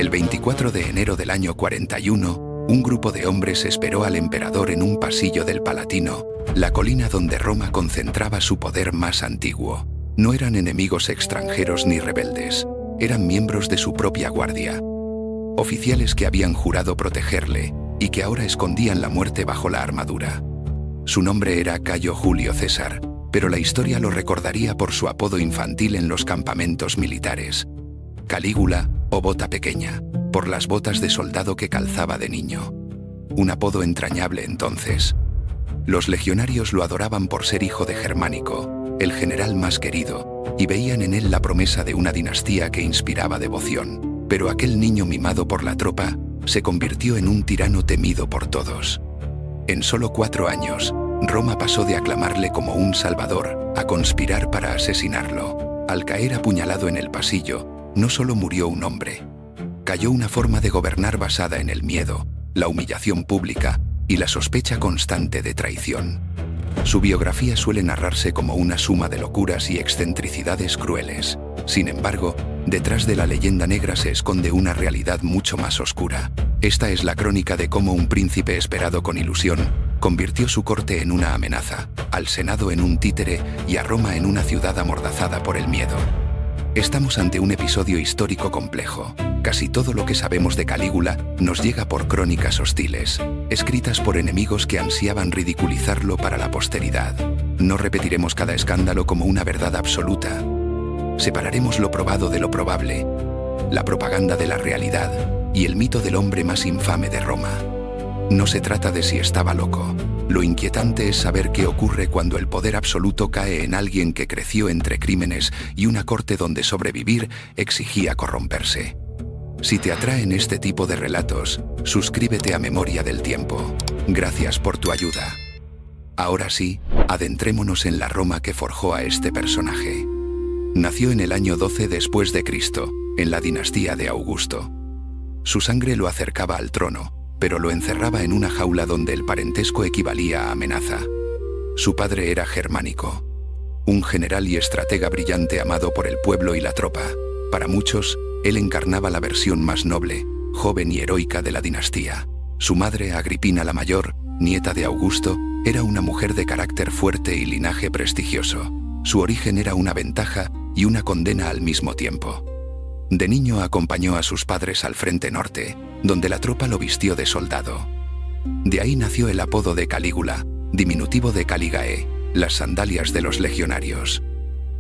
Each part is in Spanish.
El 24 de enero del año 41, un grupo de hombres esperó al emperador en un pasillo del Palatino, la colina donde Roma concentraba su poder más antiguo. No eran enemigos extranjeros ni rebeldes, eran miembros de su propia guardia. Oficiales que habían jurado protegerle y que ahora escondían la muerte bajo la armadura. Su nombre era Cayo Julio César, pero la historia lo recordaría por su apodo infantil en los campamentos militares. Calígula, o bota pequeña, por las botas de soldado que calzaba de niño. Un apodo entrañable entonces. Los legionarios lo adoraban por ser hijo de Germánico, el general más querido, y veían en él la promesa de una dinastía que inspiraba devoción. Pero aquel niño mimado por la tropa se convirtió en un tirano temido por todos. En solo 4 años, Roma pasó de aclamarle como un salvador a conspirar para asesinarlo. Al caer apuñalado en el pasillo, no solo murió un hombre. Cayó una forma de gobernar basada en el miedo, la humillación pública y la sospecha constante de traición. Su biografía suele narrarse como una suma de locuras y excentricidades crueles. Sin embargo, detrás de la leyenda negra se esconde una realidad mucho más oscura. Esta es la crónica de cómo un príncipe esperado con ilusión convirtió su corte en una amenaza, al Senado en un títere y a Roma en una ciudad amordazada por el miedo. Estamos ante un episodio histórico complejo. Casi todo lo que sabemos de Calígula nos llega por crónicas hostiles, escritas por enemigos que ansiaban ridiculizarlo para la posteridad. No repetiremos cada escándalo como una verdad absoluta. Separaremos lo probado de lo probable, la propaganda de la realidad y el mito del hombre más infame de Roma. No se trata de si estaba loco. Lo inquietante es saber qué ocurre cuando el poder absoluto cae en alguien que creció entre crímenes y una corte donde sobrevivir exigía corromperse. Si te atraen este tipo de relatos, suscríbete a Memoria del Tiempo. Gracias por tu ayuda. Ahora sí, adentrémonos en la Roma que forjó a este personaje. Nació en el año 12 después de Cristo, en la dinastía de Augusto. Su sangre lo acercaba al trono, pero lo encerraba en una jaula donde el parentesco equivalía a amenaza. Su padre era Germánico, un general y estratega brillante amado por el pueblo y la tropa. Para muchos, él encarnaba la versión más noble, joven y heroica de la dinastía. Su madre, Agripina la Mayor, nieta de Augusto, era una mujer de carácter fuerte y linaje prestigioso. Su origen era una ventaja y una condena al mismo tiempo. De niño acompañó a sus padres al frente norte, donde la tropa lo vistió de soldado. De ahí nació el apodo de Calígula, diminutivo de Caligae, las sandalias de los legionarios.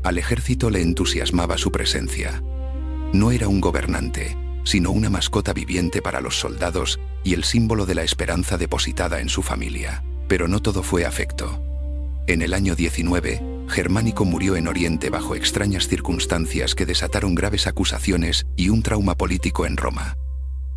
Al ejército le entusiasmaba su presencia. No era un gobernante, sino una mascota viviente para los soldados y el símbolo de la esperanza depositada en su familia. Pero no todo fue afecto. En el año 19, Germánico murió en Oriente bajo extrañas circunstancias que desataron graves acusaciones y un trauma político en Roma.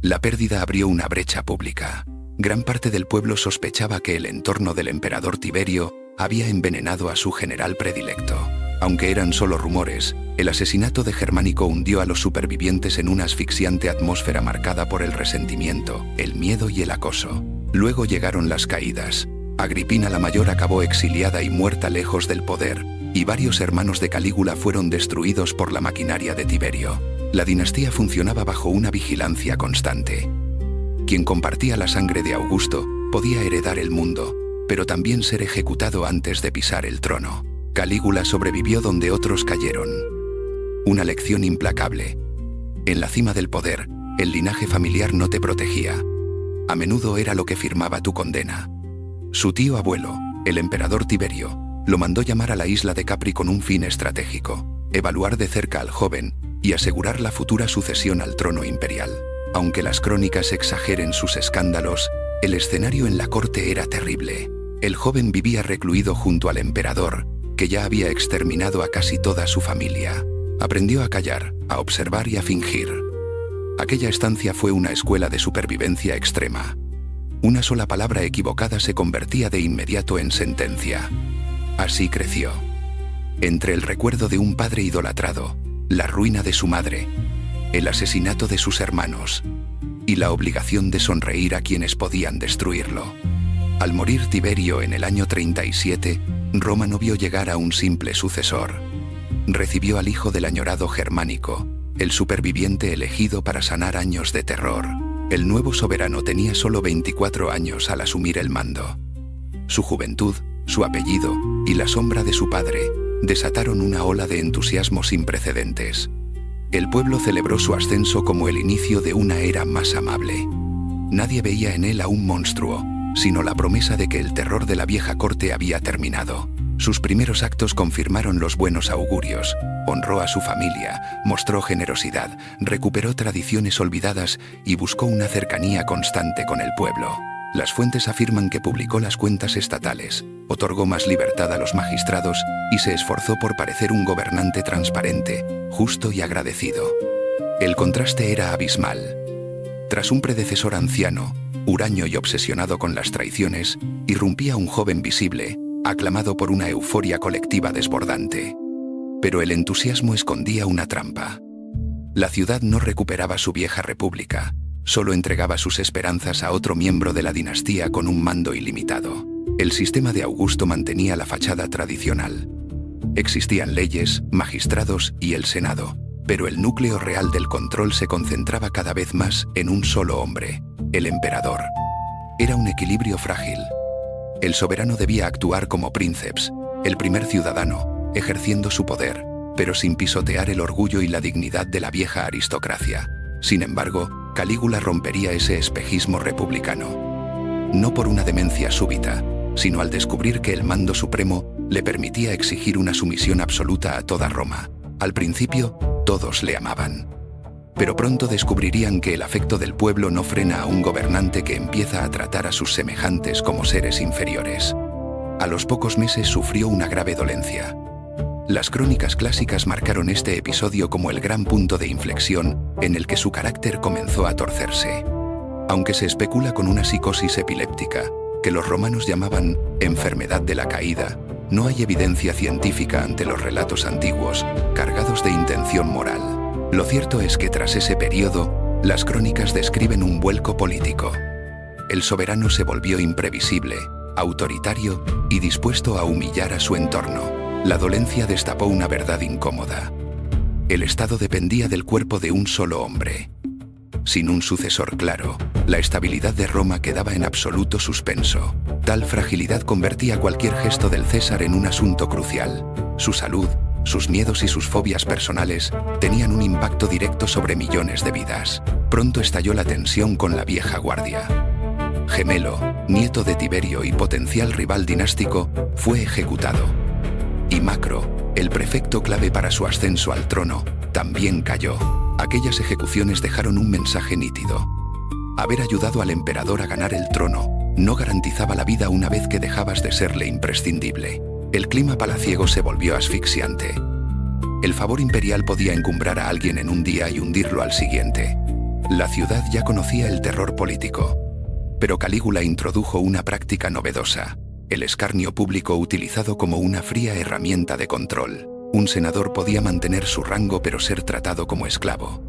La pérdida abrió una brecha pública. Gran parte del pueblo sospechaba que el entorno del emperador Tiberio había envenenado a su general predilecto. Aunque eran solo rumores, el asesinato de Germánico hundió a los supervivientes en una asfixiante atmósfera marcada por el resentimiento, el miedo y el acoso. Luego llegaron las caídas. Agripina la Mayor acabó exiliada y muerta lejos del poder, y varios hermanos de Calígula fueron destruidos por la maquinaria de Tiberio. La dinastía funcionaba bajo una vigilancia constante. Quien compartía la sangre de Augusto podía heredar el mundo, pero también ser ejecutado antes de pisar el trono. Calígula sobrevivió donde otros cayeron. Una lección implacable. En la cima del poder, el linaje familiar no te protegía. A menudo era lo que firmaba tu condena. Su tío abuelo, el emperador Tiberio, lo mandó llamar a la isla de Capri con un fin estratégico: evaluar de cerca al joven y asegurar la futura sucesión al trono imperial. Aunque las crónicas exageren sus escándalos, el escenario en la corte era terrible. El joven vivía recluido junto al emperador, que ya había exterminado a casi toda su familia. Aprendió a callar, a observar y a fingir. Aquella estancia fue una escuela de supervivencia extrema. Una sola palabra equivocada se convertía de inmediato en sentencia. Así creció. Entre el recuerdo de un padre idolatrado, la ruina de su madre, el asesinato de sus hermanos y la obligación de sonreír a quienes podían destruirlo. Al morir Tiberio en el año 37, Roma no vio llegar a un simple sucesor. Recibió al hijo del añorado Germánico, el superviviente elegido para sanar años de terror. El nuevo soberano tenía solo 24 años al asumir el mando. Su juventud, su apellido y la sombra de su padre desataron una ola de entusiasmo sin precedentes. El pueblo celebró su ascenso como el inicio de una era más amable. Nadie veía en él a un monstruo, sino la promesa de que el terror de la vieja corte había terminado. Sus primeros actos confirmaron los buenos augurios. Honró a su familia, mostró generosidad, recuperó tradiciones olvidadas y buscó una cercanía constante con el pueblo. Las fuentes afirman que publicó las cuentas estatales, otorgó más libertad a los magistrados y se esforzó por parecer un gobernante transparente, justo y agradecido. El contraste era abismal. Tras un predecesor anciano, huraño y obsesionado con las traiciones, irrumpía un joven visible, aclamado por una euforia colectiva desbordante. Pero el entusiasmo escondía una trampa. La ciudad no recuperaba su vieja república, solo entregaba sus esperanzas a otro miembro de la dinastía con un mando ilimitado. El sistema de Augusto mantenía la fachada tradicional. Existían leyes, magistrados y el Senado, pero el núcleo real del control se concentraba cada vez más en un solo hombre, el emperador. Era un equilibrio frágil. El soberano debía actuar como princeps, el primer ciudadano, ejerciendo su poder, pero sin pisotear el orgullo y la dignidad de la vieja aristocracia. Sin embargo, Calígula rompería ese espejismo republicano. No por una demencia súbita, sino al descubrir que el mando supremo le permitía exigir una sumisión absoluta a toda Roma. Al principio, todos le amaban. Pero pronto descubrirían que el afecto del pueblo no frena a un gobernante que empieza a tratar a sus semejantes como seres inferiores. A los pocos meses sufrió una grave dolencia. Las crónicas clásicas marcaron este episodio como el gran punto de inflexión en el que su carácter comenzó a torcerse. Aunque se especula con una psicosis epiléptica, que los romanos llamaban enfermedad de la caída, no hay evidencia científica ante los relatos antiguos, cargados de intención moral. Lo cierto es que tras ese periodo, las crónicas describen un vuelco político. El soberano se volvió imprevisible, autoritario y dispuesto a humillar a su entorno. La dolencia destapó una verdad incómoda. El Estado dependía del cuerpo de un solo hombre. Sin un sucesor claro, la estabilidad de Roma quedaba en absoluto suspenso. Tal fragilidad convertía cualquier gesto del César en un asunto crucial. Su salud, sus miedos y sus fobias personales tenían un impacto directo sobre millones de vidas. Pronto estalló la tensión con la vieja guardia. Gemelo, nieto de Tiberio y potencial rival dinástico, fue ejecutado. Y Macro, el prefecto clave para su ascenso al trono, también cayó. Aquellas ejecuciones dejaron un mensaje nítido. Haber ayudado al emperador a ganar el trono no garantizaba la vida una vez que dejabas de serle imprescindible. El clima palaciego se volvió asfixiante. El favor imperial podía encumbrar a alguien en un día y hundirlo al siguiente. La ciudad ya conocía el terror político. Pero Calígula introdujo una práctica novedosa: el escarnio público utilizado como una fría herramienta de control. Un senador podía mantener su rango pero ser tratado como esclavo.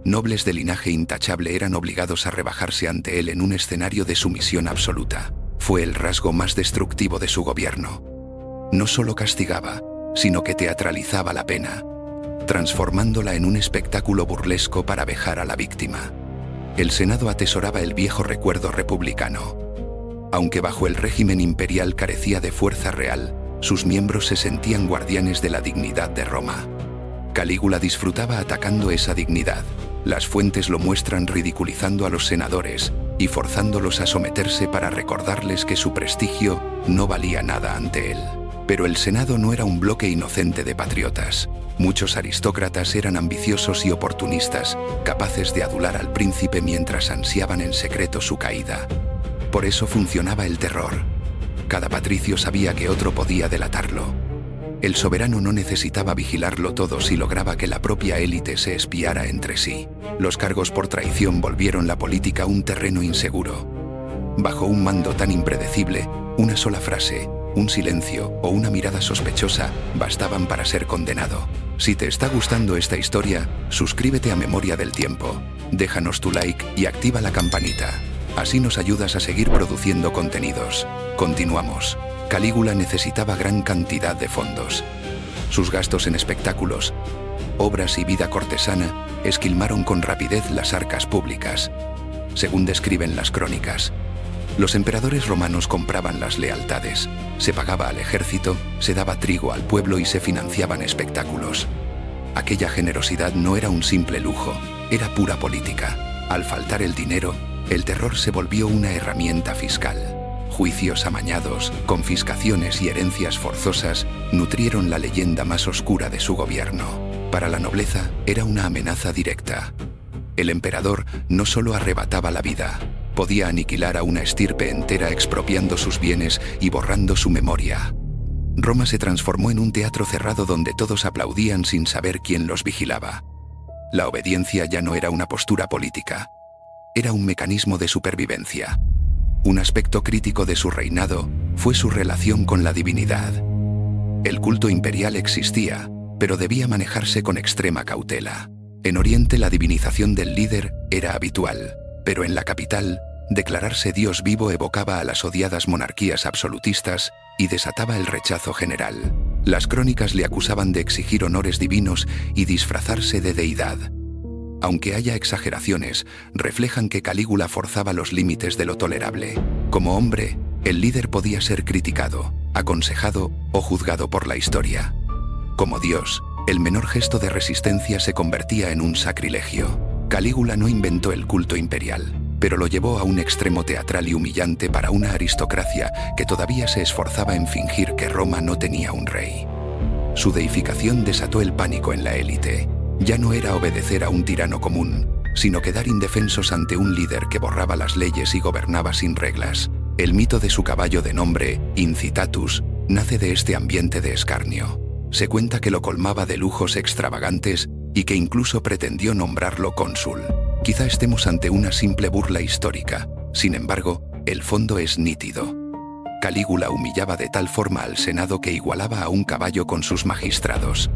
Nobles de linaje intachable eran obligados a rebajarse ante él en un escenario de sumisión absoluta. Fue el rasgo más destructivo de su gobierno. No solo castigaba, sino que teatralizaba la pena, transformándola en un espectáculo burlesco para vejar a la víctima. El Senado atesoraba el viejo recuerdo republicano. Aunque bajo el régimen imperial carecía de fuerza real, sus miembros se sentían guardianes de la dignidad de Roma. Calígula disfrutaba atacando esa dignidad. Las fuentes lo muestran ridiculizando a los senadores y forzándolos a someterse para recordarles que su prestigio no valía nada ante él. Pero el Senado no era un bloque inocente de patriotas. Muchos aristócratas eran ambiciosos y oportunistas, capaces de adular al príncipe mientras ansiaban en secreto su caída. Por eso funcionaba el terror. Cada patricio sabía que otro podía delatarlo. El soberano no necesitaba vigilarlo todo si lograba que la propia élite se espiara entre sí. Los cargos por traición volvieron la política un terreno inseguro. Bajo un mando tan impredecible, una sola frase, un silencio o una mirada sospechosa bastaban para ser condenado. Si te está gustando esta historia, suscríbete a Memoria del Tiempo, déjanos tu like y activa la campanita. Así nos ayudas a seguir produciendo contenidos. Continuamos. Calígula necesitaba gran cantidad de fondos. Sus gastos en espectáculos, obras y vida cortesana esquilmaron con rapidez las arcas públicas. Según describen las crónicas, los emperadores romanos compraban las lealtades, se pagaba al ejército, se daba trigo al pueblo y se financiaban espectáculos. Aquella generosidad no era un simple lujo, era pura política. Al faltar el dinero, el terror se volvió una herramienta fiscal. Juicios amañados, confiscaciones y herencias forzosas nutrieron la leyenda más oscura de su gobierno. Para la nobleza era una amenaza directa. El emperador no solo arrebataba la vida, podía aniquilar a una estirpe entera expropiando sus bienes y borrando su memoria. Roma se transformó en un teatro cerrado donde todos aplaudían sin saber quién los vigilaba. La obediencia ya no era una postura política, era un mecanismo de supervivencia. Un aspecto crítico de su reinado fue su relación con la divinidad. El culto imperial existía, pero debía manejarse con extrema cautela. En Oriente la divinización del líder era habitual, pero en la capital, declararse Dios vivo evocaba a las odiadas monarquías absolutistas y desataba el rechazo general. Las crónicas le acusaban de exigir honores divinos y disfrazarse de deidad. Aunque haya exageraciones, reflejan que Calígula forzaba los límites de lo tolerable. Como hombre, el líder podía ser criticado, aconsejado o juzgado por la historia. Como Dios, el menor gesto de resistencia se convertía en un sacrilegio. Calígula no inventó el culto imperial, pero lo llevó a un extremo teatral y humillante para una aristocracia que todavía se esforzaba en fingir que Roma no tenía un rey. Su deificación desató el pánico en la élite. Ya no era obedecer a un tirano común, sino quedar indefensos ante un líder que borraba las leyes y gobernaba sin reglas. El mito de su caballo de nombre, Incitatus, nace de este ambiente de escarnio. Se cuenta que lo colmaba de lujos extravagantes y que incluso pretendió nombrarlo cónsul. Quizá estemos ante una simple burla histórica, sin embargo, el fondo es nítido. Calígula humillaba de tal forma al Senado que igualaba a un caballo con sus magistrados.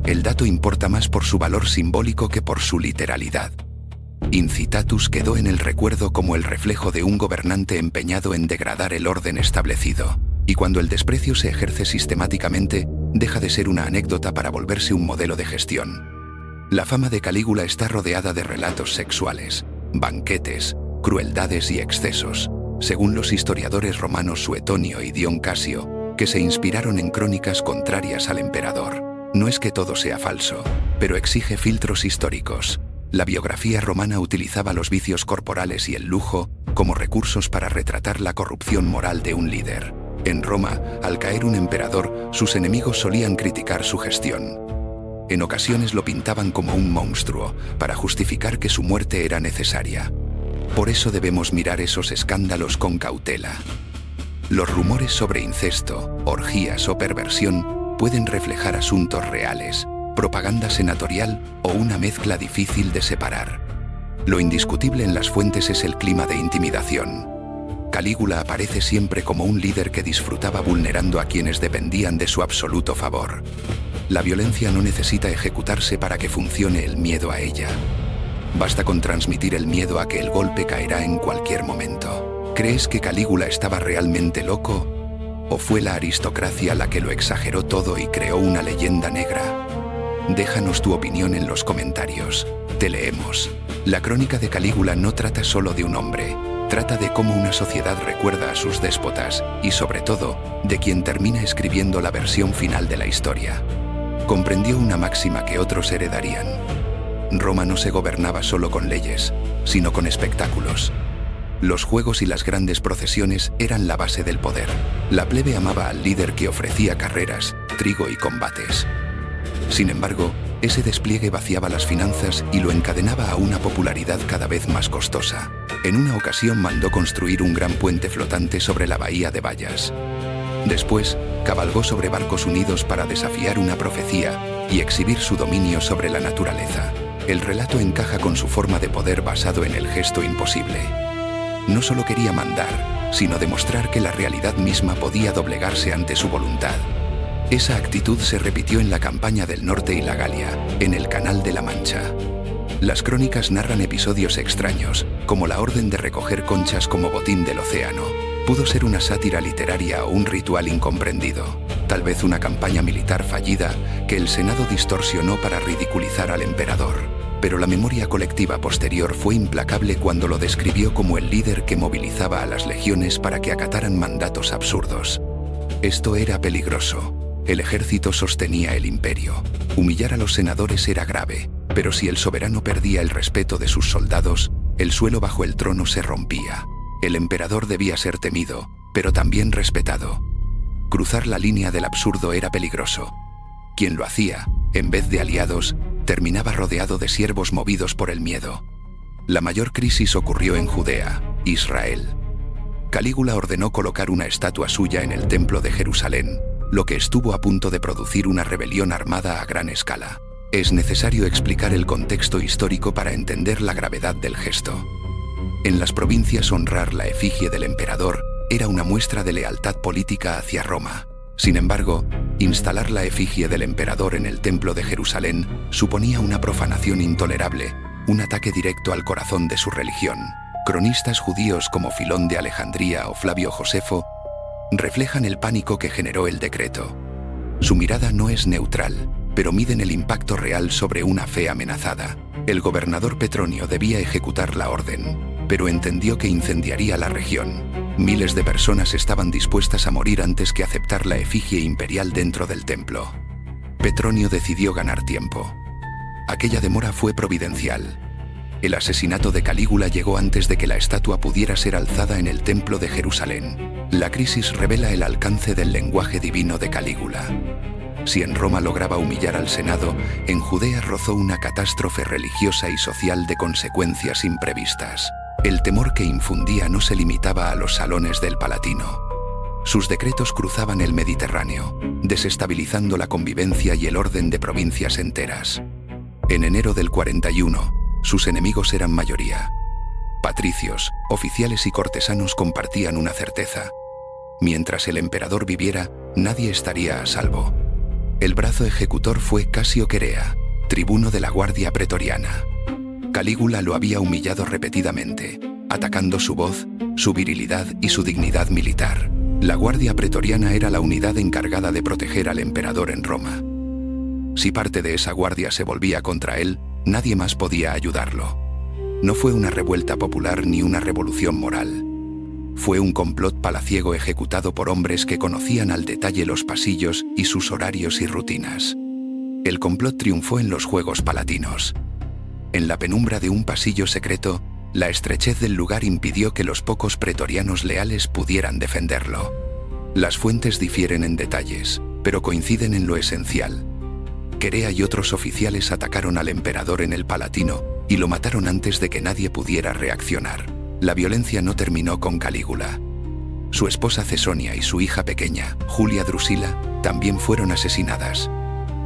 El dato importa más por su valor simbólico que por su literalidad. Incitatus quedó en el recuerdo como el reflejo de un gobernante empeñado en degradar el orden establecido, y cuando el desprecio se ejerce sistemáticamente, deja de ser una anécdota para volverse un modelo de gestión. La fama de Calígula está rodeada de relatos sexuales, banquetes, crueldades y excesos, según los historiadores romanos Suetonio y Dion Casio, que se inspiraron en crónicas contrarias al emperador. No es que todo sea falso, pero exige filtros históricos. La biografía romana utilizaba los vicios corporales y el lujo como recursos para retratar la corrupción moral de un líder. En Roma, al caer un emperador, sus enemigos solían criticar su gestión. En ocasiones lo pintaban como un monstruo, para justificar que su muerte era necesaria. Por eso debemos mirar esos escándalos con cautela. Los rumores sobre incesto, orgías o perversión pueden reflejar asuntos reales, propaganda senatorial o una mezcla difícil de separar. Lo indiscutible en las fuentes es el clima de intimidación. Calígula aparece siempre como un líder que disfrutaba vulnerando a quienes dependían de su absoluto favor. La violencia no necesita ejecutarse para que funcione el miedo a ella. Basta con transmitir el miedo a que el golpe caerá en cualquier momento. ¿Crees que Calígula estaba realmente loco? ¿O fue la aristocracia la que lo exageró todo y creó una leyenda negra? Déjanos tu opinión en los comentarios. Te leemos. La crónica de Calígula no trata solo de un hombre, trata de cómo una sociedad recuerda a sus déspotas y, sobre todo, de quien termina escribiendo la versión final de la historia. Comprendió una máxima que otros heredarían. Roma no se gobernaba solo con leyes, sino con espectáculos. Los juegos y las grandes procesiones eran la base del poder. La plebe amaba al líder que ofrecía carreras, trigo y combates. Sin embargo, ese despliegue vaciaba las finanzas y lo encadenaba a una popularidad cada vez más costosa. En una ocasión mandó construir un gran puente flotante sobre la bahía de Bayas. Después, cabalgó sobre barcos unidos para desafiar una profecía y exhibir su dominio sobre la naturaleza. El relato encaja con su forma de poder basado en el gesto imposible. No solo quería mandar, sino demostrar que la realidad misma podía doblegarse ante su voluntad. Esa actitud se repitió en la campaña del norte y la Galia, en el Canal de la Mancha. Las crónicas narran episodios extraños, como la orden de recoger conchas como botín del océano. Pudo ser una sátira literaria o un ritual incomprendido, tal vez una campaña militar fallida que el Senado distorsionó para ridiculizar al emperador. pero la memoria colectiva posterior fue implacable cuando lo describió como el líder que movilizaba a las legiones para que acataran mandatos absurdos. Esto era peligroso. El ejército sostenía el imperio. Humillar a los senadores era grave, pero si el soberano perdía el respeto de sus soldados, el suelo bajo el trono se rompía. El emperador debía ser temido, pero también respetado. Cruzar la línea del absurdo era peligroso. Quien lo hacía, en vez de aliados, terminaba rodeado de siervos movidos por el miedo. La mayor crisis ocurrió en Judea, Israel. Calígula ordenó colocar una estatua suya en el templo de Jerusalén, lo que estuvo a punto de producir una rebelión armada a gran escala. Es necesario explicar el contexto histórico para entender la gravedad del gesto. En las provincias honrar la efigie del emperador era una muestra de lealtad política hacia Roma. Sin embargo, instalar la efigie del emperador en el templo de Jerusalén suponía una profanación intolerable, un ataque directo al corazón de su religión. Cronistas judíos como Filón de Alejandría o Flavio Josefo reflejan el pánico que generó el decreto. Su mirada no es neutral, pero miden el impacto real sobre una fe amenazada. El gobernador Petronio debía ejecutar la orden, pero entendió que incendiaría la región. Miles de personas estaban dispuestas a morir antes que aceptar la efigie imperial dentro del templo. Petronio decidió ganar tiempo. Aquella demora fue providencial. El asesinato de Calígula llegó antes de que la estatua pudiera ser alzada en el templo de Jerusalén. La crisis revela el alcance del lenguaje divino de Calígula. Si en Roma lograba humillar al Senado, en Judea rozó una catástrofe religiosa y social de consecuencias imprevistas. El temor que infundía no se limitaba a los salones del Palatino. Sus decretos cruzaban el Mediterráneo, desestabilizando la convivencia y el orden de provincias enteras. En enero del 41, sus enemigos eran mayoría. Patricios, oficiales y cortesanos compartían una certeza. Mientras el emperador viviera, nadie estaría a salvo. El brazo ejecutor fue Casio Querea, tribuno de la Guardia Pretoriana. Calígula lo había humillado repetidamente, atacando su voz, su virilidad y su dignidad militar. La Guardia Pretoriana era la unidad encargada de proteger al emperador en Roma. Si parte de esa guardia se volvía contra él, nadie más podía ayudarlo. No fue una revuelta popular ni una revolución moral. Fue un complot palaciego ejecutado por hombres que conocían al detalle los pasillos y sus horarios y rutinas. El complot triunfó en los Juegos Palatinos. En la penumbra de un pasillo secreto, la estrechez del lugar impidió que los pocos pretorianos leales pudieran defenderlo. Las fuentes difieren en detalles, pero coinciden en lo esencial. Querea y otros oficiales atacaron al emperador en el Palatino y lo mataron antes de que nadie pudiera reaccionar. La violencia no terminó con Calígula. Su esposa Cesonia y su hija pequeña, Julia Drusila, también fueron asesinadas.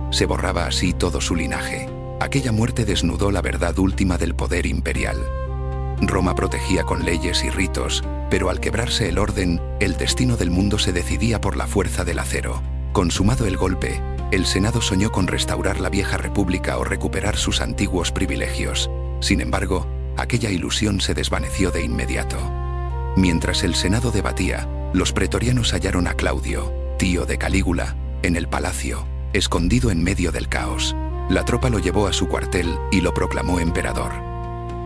Se borraba así todo su linaje. Aquella muerte desnudó la verdad última del poder imperial. Roma protegía con leyes y ritos, pero al quebrarse el orden, el destino del mundo se decidía por la fuerza del acero. Consumado el golpe, el Senado soñó con restaurar la vieja república o recuperar sus antiguos privilegios. Sin embargo, aquella ilusión se desvaneció de inmediato. Mientras el Senado debatía, los pretorianos hallaron a Claudio, tío de Calígula, en el palacio, escondido en medio del caos. La tropa lo llevó a su cuartel y lo proclamó emperador.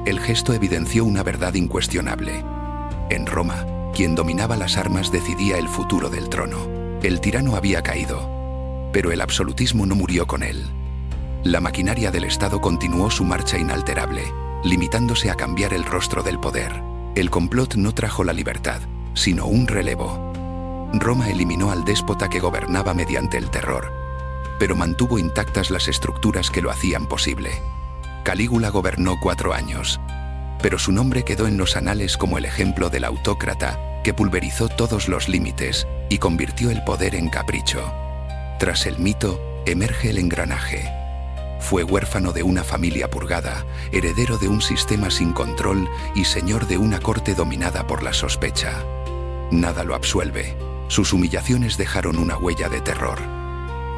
El gesto evidenció una verdad incuestionable. En Roma, quien dominaba las armas decidía el futuro del trono. El tirano había caído, pero el absolutismo no murió con él. La maquinaria del Estado continuó su marcha inalterable, limitándose a cambiar el rostro del poder. El complot no trajo la libertad, sino un relevo. Roma eliminó al déspota que gobernaba mediante el terror, pero mantuvo intactas las estructuras que lo hacían posible. Calígula gobernó 4 años, pero su nombre quedó en los anales como el ejemplo del autócrata que pulverizó todos los límites y convirtió el poder en capricho. Tras el mito, emerge el engranaje. Fue huérfano de una familia purgada, heredero de un sistema sin control y señor de una corte dominada por la sospecha. Nada lo absuelve. Sus humillaciones dejaron una huella de terror.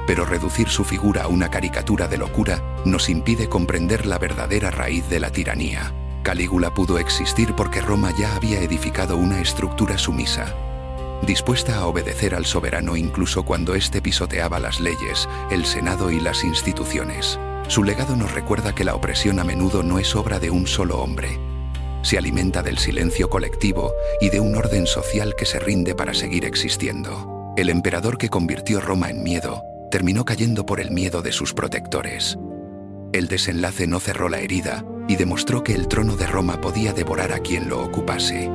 Pero reducir su figura a una caricatura de locura nos impide comprender la verdadera raíz de la tiranía. Calígula pudo existir porque Roma ya había edificado una estructura sumisa, dispuesta a obedecer al soberano incluso cuando éste pisoteaba las leyes, el Senado y las instituciones. Su legado nos recuerda que la opresión a menudo no es obra de un solo hombre. Se alimenta del silencio colectivo y de un orden social que se rinde para seguir existiendo. El emperador que convirtió Roma en miedo terminó cayendo por el miedo de sus protectores. El desenlace no cerró la herida y demostró que el trono de Roma podía devorar a quien lo ocupase.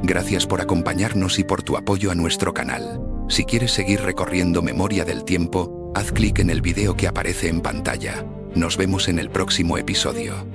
Gracias por acompañarnos y por tu apoyo a nuestro canal. Si quieres seguir recorriendo Memoria del Tiempo, haz clic en el video que aparece en pantalla. Nos vemos en el próximo episodio.